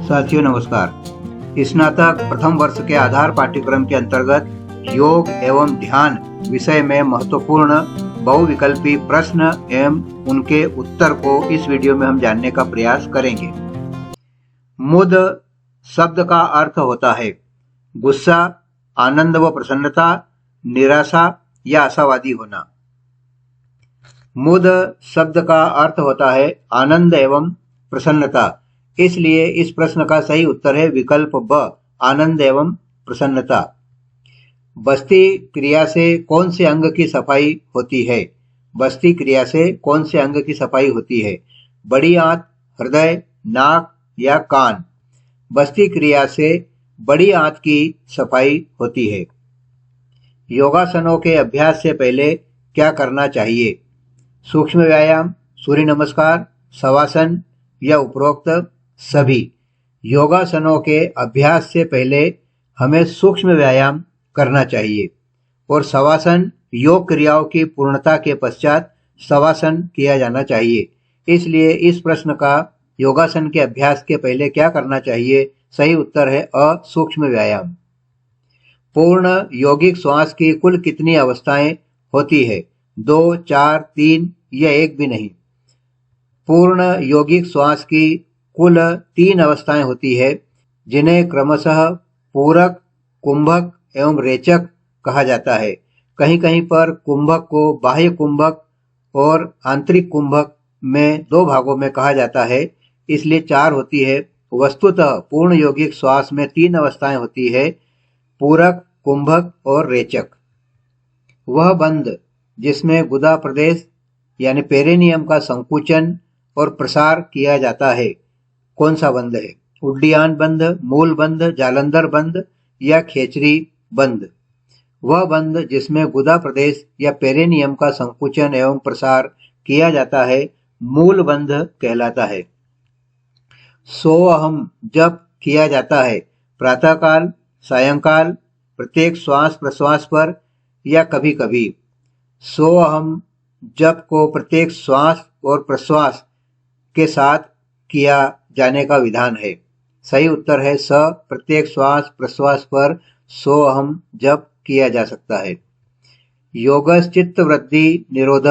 साथियों नमस्कार। स्नातक प्रथम वर्ष के आधार पाठ्यक्रम के अंतर्गत योग एवं ध्यान विषय में महत्वपूर्ण बहुविकल्पी प्रश्न एवं उनके उत्तर को इस वीडियो में हम जानने का प्रयास करेंगे। मुद शब्द का अर्थ होता है गुस्सा, आनंद व प्रसन्नता, निराशा या आशावादी होना। मुद शब्द का अर्थ होता है आनंद एवं प्रसन्नता, इसलिए इस प्रश्न का सही उत्तर है विकल्प ब, आनंद एवं प्रसन्नता। बस्ती क्रिया से कौन से अंग की सफाई होती है? बस्ती क्रिया से कौन से अंग की सफाई होती है? बड़ी आंत, हृदय, नाक या कान? बस्ती क्रिया से बड़ी आंत की सफाई होती है। योगासनों के अभ्यास से पहले क्या करना चाहिए? सूक्ष्म व्यायाम, सूर्य नमस्कार, शवासन या उपरोक्त सभी। योगासनों के अभ्यास से पहले हमें सूक्ष्म व्यायाम करना चाहिए और शवासन योग क्रियाओं की पूर्णता के पश्चात शवासन किया जाना चाहिए। इसलिए इस प्रश्न का योगासन के अभ्यास के पहले क्या करना चाहिए? सही उत्तर है अ, सूक्ष्म व्यायाम। पूर्ण यौगिक श्वास की कुल कितनी अवस्थाएं होती है? 2, 4, 3 या एक भी नहीं। पूर्ण यौगिक श्वास की कुल 3 अवस्थाएं होती है, जिन्हें क्रमशः पूरक, कुंभक एवं रेचक कहा जाता है। कहीं कहीं पर कुंभक को बाह्य कुंभक और आंतरिक कुंभक में 2 भागों में कहा जाता है, इसलिए 4 होती है। वस्तुतः पूर्ण यौगिक श्वास में 3 अवस्थाएं होती है, पूरक, कुंभक और रेचक। वह बंध जिसमें गुदा प्रदेश यानी पेरिनियम का संकुचन और प्रसार किया जाता है, कौन सा बंध है? उड्डीयान बंध, मूल बंध, जालंधर बंध या खेचरी बंध? वह बंध जिसमें गुदा प्रदेश या पेरिनियम का संकुचन एवं प्रसार किया जाता है, मूल बंध कहलाता है। सोअहम जप किया जाता है प्रातःकाल, सायंकाल, प्रत्येक श्वास प्रश्वास पर या कभी कभी। सोअहम जप को प्रत्येक श्वास और प्रश्वास के साथ किया जाने का विधान है। सही उत्तर है स, प्रत्येक श्वास प्रश्वास पर सोअहम जप किया जा सकता है। योगस चित्त वृत्ति निरोध,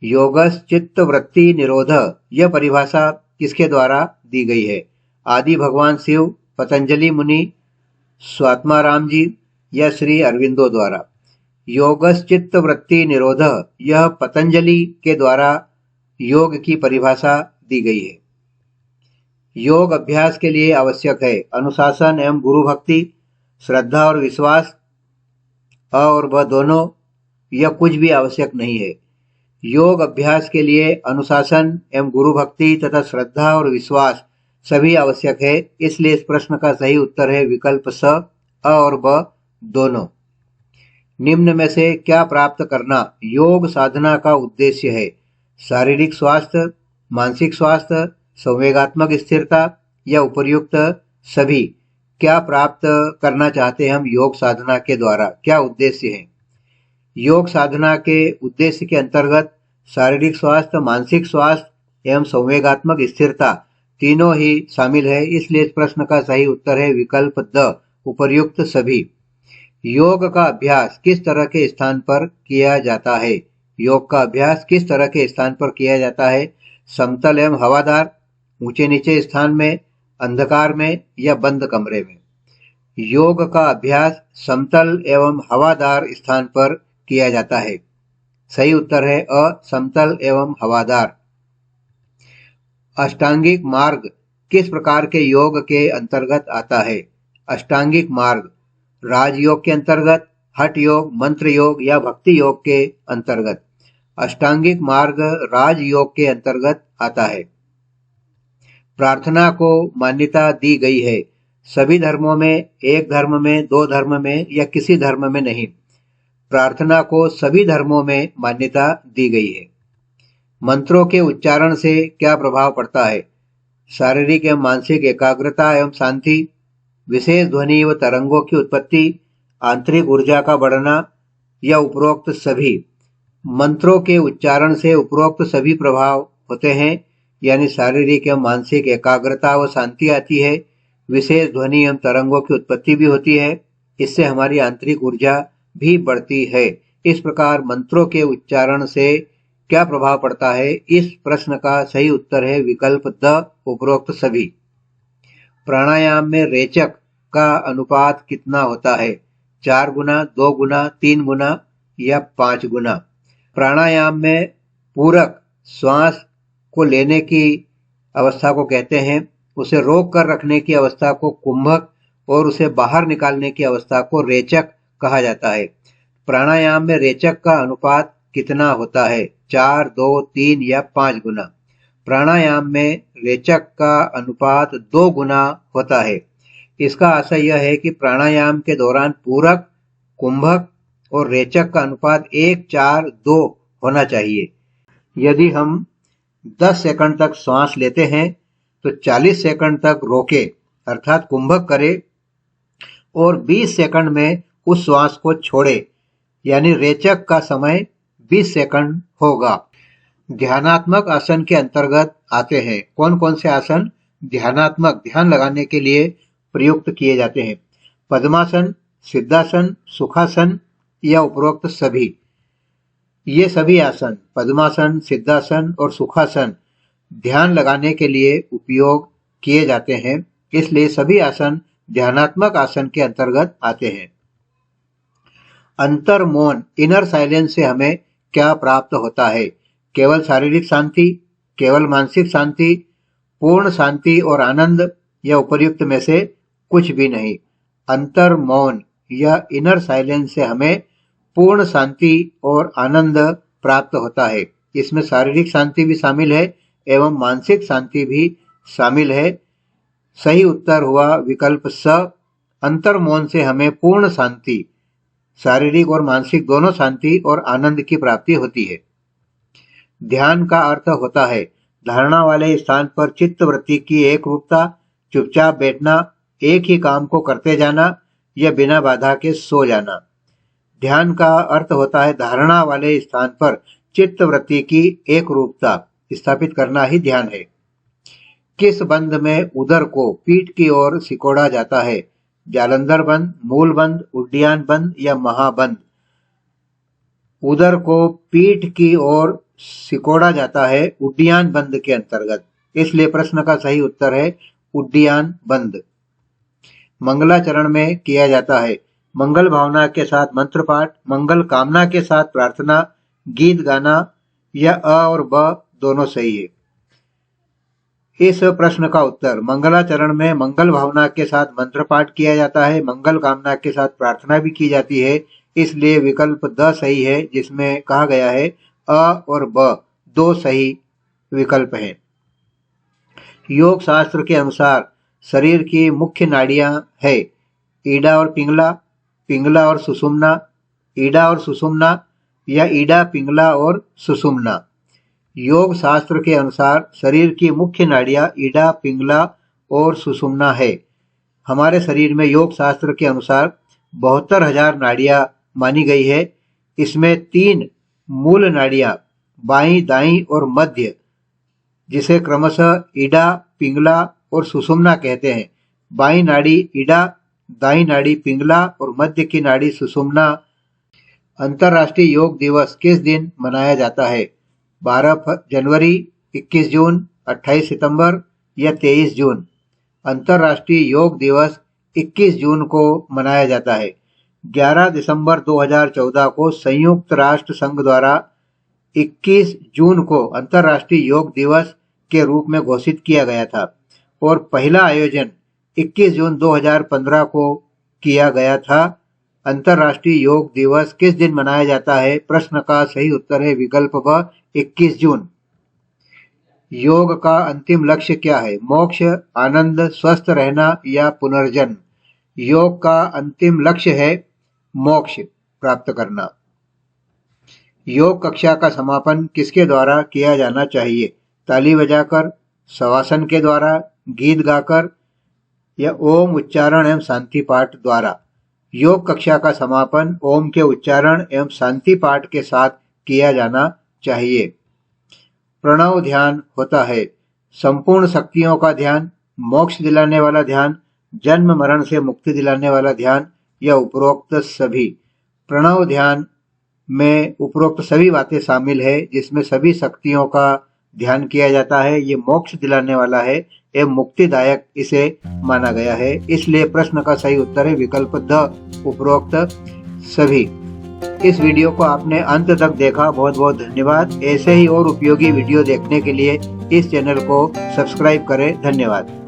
योगस चित्त वृत्ति निरोध यह परिभाषा किसके द्वारा दी गई है? आदि भगवान शिव, पतंजलि मुनि, स्वात्माराम जी या श्री अरविंदो द्वारा? योगस चित्त वृत्ति निरोध यह पतंजलि के द्वारा योग की परिभाषा दी गई है। योग अभ्यास के लिए आवश्यक है अनुशासन एवं गुरु भक्ति, श्रद्धा और विश्वास, अ और ब दोनों, यह कुछ भी आवश्यक नहीं है। योग अभ्यास के लिए अनुशासन एवं गुरु भक्ति तथा श्रद्धा और विश्वास सभी आवश्यक है, इसलिए इस प्रश्न का सही उत्तर है विकल्प स, अ और ब दोनों। निम्न में से क्या प्राप्त करना योग साधना का उद्देश्य है? शारीरिक स्वास्थ्य, मानसिक स्वास्थ्य, संवेगात्मक स्थिरता या उपर्युक्त सभी? क्या प्राप्त करना चाहते हैं हम योग साधना के द्वारा? क्या उद्देश्य है? योग साधना के उद्देश्य के अंतर्गत शारीरिक स्वास्थ्य, मानसिक स्वास्थ्य एवं संवेगात्मक स्थिरता तीनों ही शामिल है, इसलिए इस प्रश्न का सही उत्तर है विकल्प द, उपर्युक्त सभी। योग का अभ्यास किस तरह के स्थान पर किया जाता है? योग का अभ्यास किस तरह के स्थान पर किया जाता है? समतल एवं हवादार, ऊंचे नीचे स्थान में, अंधकार में या बंद कमरे में? योग का अभ्यास समतल एवं हवादार स्थान पर किया जाता है। सही उत्तर है अ, समतल एवं हवादार। अष्टांगिक मार्ग किस प्रकार के योग के अंतर्गत आता है? अष्टांगिक मार्ग राजयोग के अंतर्गत, हठ योग, मंत्र योग या भक्ति योग के अंतर्गत? अष्टांगिक मार्ग राजयोग के अंतर्गत आता है। प्रार्थना को मान्यता दी गई है सभी धर्मों में, एक धर्म में, 2 धर्म में या किसी धर्म में नहीं? प्रार्थना को सभी धर्मों में मान्यता दी गई है। मंत्रों के उच्चारण से क्या प्रभाव पड़ता है? शारीरिक एवं मानसिक एकाग्रता एवं शांति, विशेष ध्वनि व तरंगों की उत्पत्ति, आंतरिक ऊर्जा का बढ़ना या उपरोक्त सभी? मंत्रों के उच्चारण से उपरोक्त सभी प्रभाव होते हैं यानी शारीरिक एवं मानसिक एकाग्रता व शांति आती है। विशेष ध्वनि एवं तरंगों की उत्पत्ति भी होती है। इससे हमारी आंतरिक ऊर्जा भी बढ़ती है। इस प्रकार मंत्रों के उच्चारण से क्या प्रभाव पड़ता है? इस प्रश्न का सही उत्तर है विकल्प द, उपरोक्त सभी। प्राणायाम में रेचक का अनुपात कितना होता है? 4 गुना, 2 गुना, 3 गुना या 5 गुना? प्राणायाम में पूरक श्वास को लेने की अवस्था को कहते हैं, उसे रोक कर रखने की अवस्था को कुंभक और उसे बाहर निकालने की अवस्था को रेचक कहा जाता है। प्राणायाम में रेचक का अनुपात कितना होता है? 4, 2, 3 या 5 गुना? प्राणायाम में रेचक का अनुपात 2 गुना होता है। इसका आशय यह है कि प्राणायाम के दौरान पूरक, कुंभक और रेचक का अनुपात 1, 4, 2 होना चाहिए। यदि हम 10 सेकंड तक श्वास लेते हैं तो 40 सेकंड तक रोके अर्थात कुंभक करे और 20 सेकंड में उस श्वास को छोड़े, यानी रेचक का समय 20 सेकंड होगा। ध्यानात्मक आसन के अंतर्गत आते हैं। कौन कौन से आसन ध्यानात्मक, ध्यान लगाने के लिए प्रयुक्त किए जाते हैं? पद्मासन, सिद्धासन, सुखासन या उपरोक्त सभी? ये सभी आसन, पद्मासन, सिद्धासन और सुखासन, ध्यान लगाने के लिए उपयोग किए जाते हैं। इसलिए सभी आसन ध्यानात्मक आसन के अंतर्गत आते हैं। अंतर मौन, इनर साइलेंस से हमें क्या प्राप्त होता है? केवल शारीरिक शांति, केवल मानसिक शांति, पूर्ण शांति और आनंद या उपर्युक्त में से कुछ भी नहीं। अंतर मौन या इनर साइलेंस से हमें पूर्ण शांति और आनंद प्राप्त होता है। इसमें शारीरिक शांति भी शामिल है एवं मानसिक शांति भी शामिल है। सही उत्तर हुआ विकल्प स, अंतर मौन से हमें पूर्ण शांति, शारीरिक और मानसिक दोनों शांति और आनंद की प्राप्ति होती है। ध्यान का अर्थ होता है धारणा वाले स्थान पर चित्त वृत्ति की एक रूपता, चुपचाप बैठना, एक ही काम को करते जाना या बिना बाधा के सो जाना। ध्यान का अर्थ होता है धारणा वाले स्थान पर चित्त वृत्ति की एक रूपता स्थापित करना ही ध्यान है। किस बंद में उदर को पीठ की ओर सिकोड़ा जाता है? जालंधर बंद, मूल बंद, उड्डयन बंद या महाबंद? उदर को पीठ की ओर सिकोड़ा जाता है उड्डयन बंद के अंतर्गत। इसलिए प्रश्न का सही उत्तर है उड्डयन बंद। मंगलाचरण में किया जाता है मंगल भावना के साथ मंत्र पाठ, मंगल कामना के साथ प्रार्थना, गीत गाना या अ और ब दोनों सही है। इस प्रश्न का उत्तर मंगलाचरण में मंगल भावना के साथ मंत्र पाठ किया जाता है, मंगल कामना के साथ प्रार्थना भी की जाती है। इसलिए विकल्प द सही है, जिसमें कहा गया है अ और ब दो सही विकल्प हैं। योग शास्त्र के अनुसार शरीर की मुख्य नाड़ियां है ईडा और पिंगला, पिंगला और सुषुम्ना, ईडा और सुषुम्ना या ईडा, पिंगला और सुषुम्ना। योग शास्त्र के अनुसार शरीर की मुख्य नाड़ियां ईडा, पिंगला और सुषुम्ना है। हमारे शरीर में योग शास्त्र के अनुसार 72,000 नाड़ियां मानी गई है। इसमें 3 मूल नाड़ियां बाईं, दाईं और मध्य, जिसे क्रमशः ईडा, पिंगला और सुषुम्ना कहते हैं। बाईं नाड़ी ईडा, दाईं नाड़ी पिंगला और मध्य की नाड़ी सुषुम्ना। अंतर्राष्ट्रीय योग दिवस किस दिन मनाया जाता है? 12 जनवरी, 21 जून, 28 सितंबर या 23 जून? अंतर्राष्ट्रीय योग दिवस 21 जून को मनाया जाता है। 11 दिसंबर 2014 को संयुक्त राष्ट्र संघ द्वारा 21 जून को अंतर्राष्ट्रीय योग दिवस के रूप में घोषित किया गया था और पहला आयोजन 21 जून 2015 को किया गया था। अंतर्राष्ट्रीय योग दिवस किस दिन मनाया जाता है? प्रश्न का सही उत्तर है विकल्प ब 21 जून। योग का अंतिम लक्ष्य क्या है? मोक्ष, आनंद, स्वस्थ रहना या पुनर्जन्म? योग का अंतिम लक्ष्य है मोक्ष प्राप्त करना। योग कक्षा का समापन किसके द्वारा किया जाना चाहिए? ताली बजाकर, शवासन के द्वारा, गीत गाकर या ओम उच्चारण एवं शांति पाठ द्वारा? योग कक्षा का समापन ओम के उच्चारण एवं शांति पाठ के साथ किया जाना चाहिए। प्रणव ध्यान होता है संपूर्ण शक्तियों का ध्यान, मोक्ष दिलाने वाला ध्यान, जन्म मरण से मुक्ति दिलाने वाला ध्यान, या उपरोक्त सभी। प्रणव ध्यान में उपरोक्त सभी बातें शामिल है, जिसमें सभी शक्तियों का ध्यान किया जाता है। ये मोक्ष दिलाने वाला है एवं मुक्तिदायक इसे माना गया है। इसलिए प्रश्न का सही उत्तर है विकल्प द, उपरोक्त सभी। इस वीडियो को आपने अंत तक देखा, बहुत बहुत धन्यवाद। ऐसे ही और उपयोगी वीडियो देखने के लिए इस चैनल को सब्सक्राइब करें। धन्यवाद।